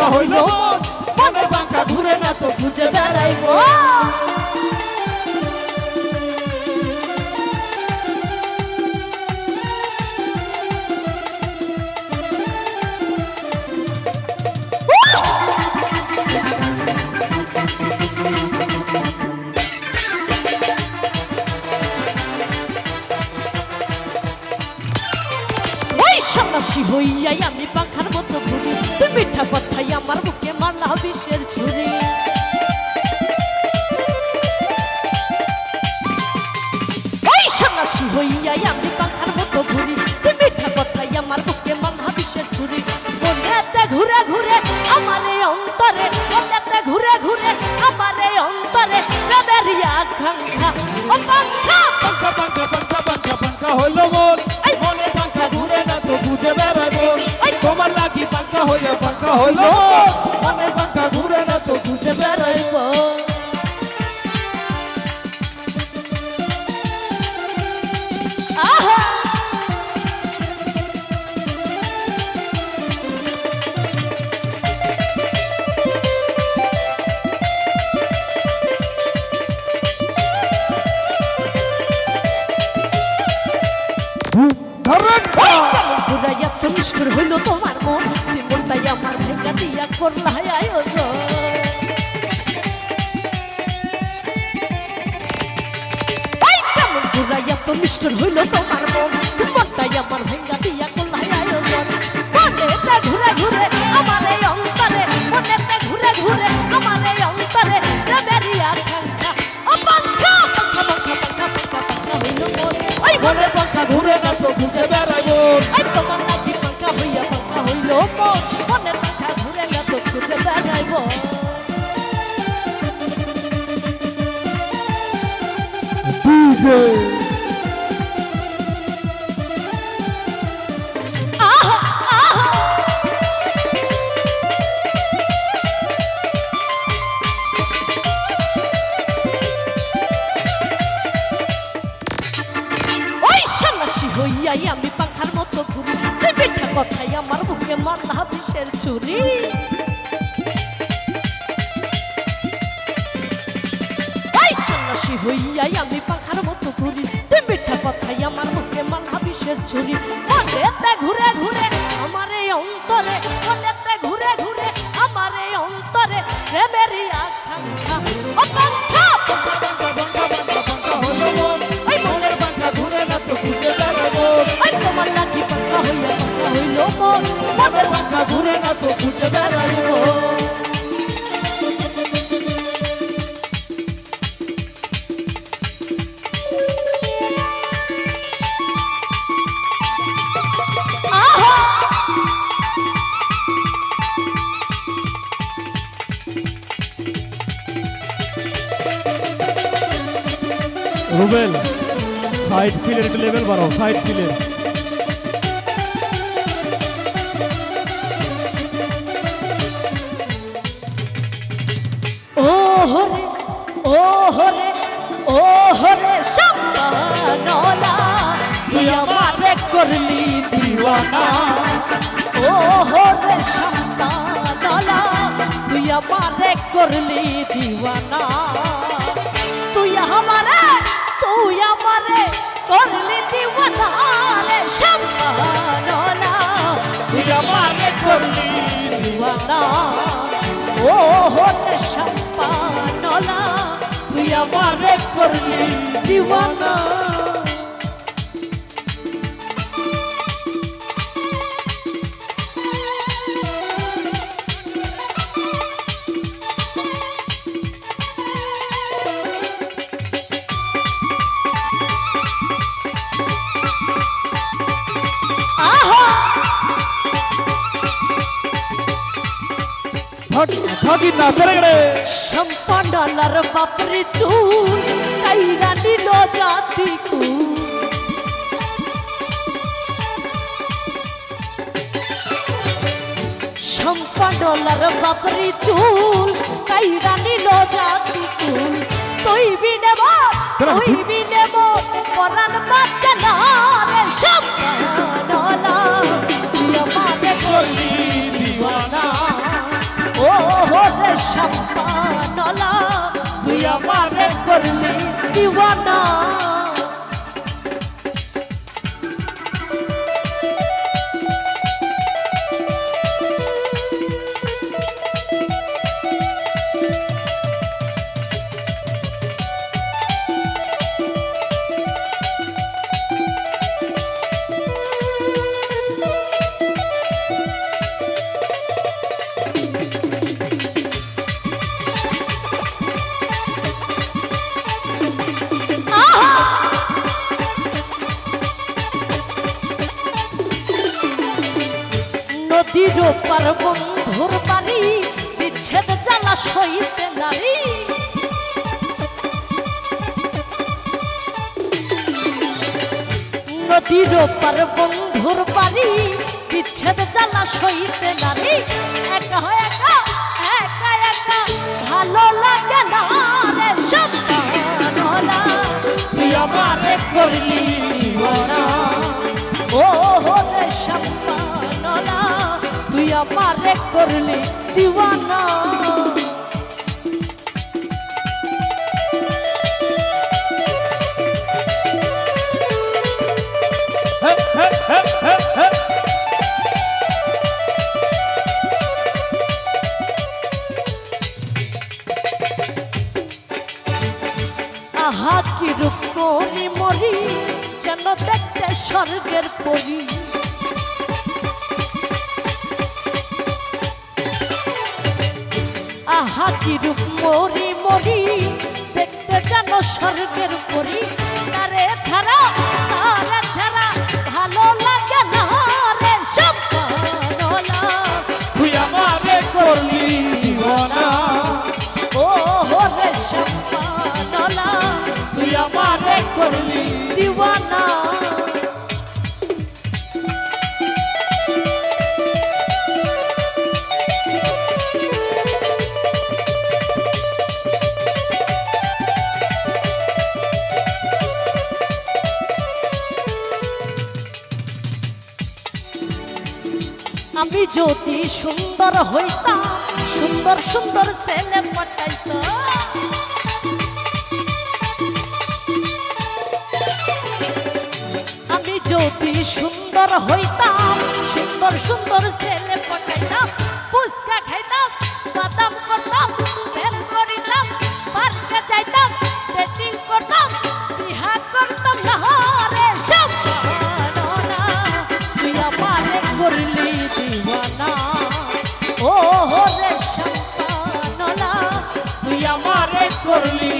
পাঙ্কা হইল মনের পাঙ্কা ঘুরে না তো খুঁজে বেড়াইব সন্ন্যাসী হইয়াই আমি পাখার মতো ঘুরি তুই মিঠা কথাই আমার বুকে মারলা বিষের ছুরি ওই সন্ন্যাসী হইয়াই আমি পাখার মতো ঘুরি তুই মিঠা কথাই আমার বুকে মারলা বিষের ছুরি মনেতে ঘুরে ঘুরে আমার এই অন্তরে মনেতে ঘুরে ঘুরে আমার এই অন্তরে প্রেমের আকাঙ্ক্ষা ও পাঙ্খা পাঙ্খা পাঙ্খা পাঙ্খা পাঙ্খা পাঙ্খা হইল মন মনে পাঙ্খা ঘুরে না তো খুঁজে বেড়াইব তোমার লাগি পাঙ্খা হইয়া পাঙ্খা হইল মনে পাঙ্খা ঘুরে না তো খুঁজে বেড়াইব নিষ্ঠুর হইল তোমার মন জীবনটাই আমার ভেঙা দিয়া করলা আয়োজন কেমন ঘুরাইয়া তো নিষ্ঠুর হইল তোমার মন জীবনটাই আমার ভেঙা দিয়া করলা আয়োজন মনেতে ঘুরে ঘুরে আমার এই অন্তরে মনেতে ঘুরে ঘুরে আমার এই অন্তরে প্রেমেরই আকাঙ্ক্ষা ও পাঙ্খা পাঙ্খা পাঙ্খা পাঙ্খা পাঙ্খা পাঙ্খা হইল মন ওই মনের পাঙ্খা ঘুরে না তো খুঁজে বেড়াইব তোমার লাগি পাঙ্খা হইয়া পাঙ্খা হইল মন মনের পাঙ্খা ঘুরে না তো খুঁজে বেড়াইব হইয়াই আমি পাখার মতো ঘুরি তুই মিঠা কথাই আমার বুকে মারলা বিষের ছুরি সন্ন্যাসী হইয়াই আমি পাখার মতো ঘুরি তুই মিঠা কথাই আমার বুকে মারলা বিষের ছুরি মনেতে ঘুরে ঘুরে আমার এই অন্তরে মনেতে ঘুরে ঘুরে আমার এই অন্তরে প্রেমেরই আকাঙ্ক্ষা ও পাঙ্খা পাঙ্খা পাঙ্খা পাঙ্খা পাঙ্খা পাঙ্খা হলো মন ওই মনের পাঙ্খা ঘুরে না তো খুঁজে বেড়াইব তোমার লাগি পাঙ্খা হইয়া পাঙ্খা হইল মন মনের পাঙ্খা ঘুরে না তো খুঁজে বেড়াইব রুবেল সাইড ফিলের একটু লেভেল বাড়াও সাইড ফিলের ও হরে সম্পানলা তুই আমারে করলি দিওয়ানা ও হরে সম্পানলা তুই আমারে করলি দিওয়ানা তুই আমারে করলি দিওয়ানা রে সম্পানলা তুই আমারে করলি দিওয়ানা ও হরে সম্পানলা তুই আমারে করলি দিওয়ানা থাকি না পেরে সম্পানলার বাপরে চুল কাইরা নিল জাতি কুল সম্পানলার বাপরে চুল কাইরা নিল জাতি কুল তুই বিনেব পরাণ বাচ্চা না রে সম্পানলা তুই আমারে করলি দিওয়ানা দিওয়ানা। নদীর পার বন্ধুর বাড়ি বিচ্ছেদ জ্বালা সইতে নারী। নদীর পার বন্ধুর বাড়ি বিচ্ছেদ জ্বালা সইতে নারী। একা একা একা একা ভালো লাগে না রে সম্পানলা, তুই আমারে করলি দিওয়ানা। ও রে সম্পানলা, তুই আমারে করলি দিওয়ানা। আহা কি রূপ করি মরি, যেন দেখতে স্বর্গের পরি। আহা কি রূপ মরি মরি, দেখতে যেন স্বর্গের পরি। তারে ছাড়া ভালো লাগে না রে সম্পানলা, তুই আমারে করলি দিওয়ানা। ও রে সম্পানলা, তুই আমারে করলি দিওয়ানা। আমি যদি সুন্দর হইতাম, সুন্দর সুন্দর ছেলে পটাইতাম। আমি যদি সুন্দর হইতাম, সুন্দর সুন্দর ছেলে পটাইতাম। ফুচকা খাইতাম, বাদাম করতাম, প্রেম করিতাম, পার্কে যাইতাম, ডেটিং করতাম, বিহা করতাম না রে সম্পানলা, তুই আমারে করলি দিওয়ানা। ও রে সম্পানলা, তুই আমারে করলি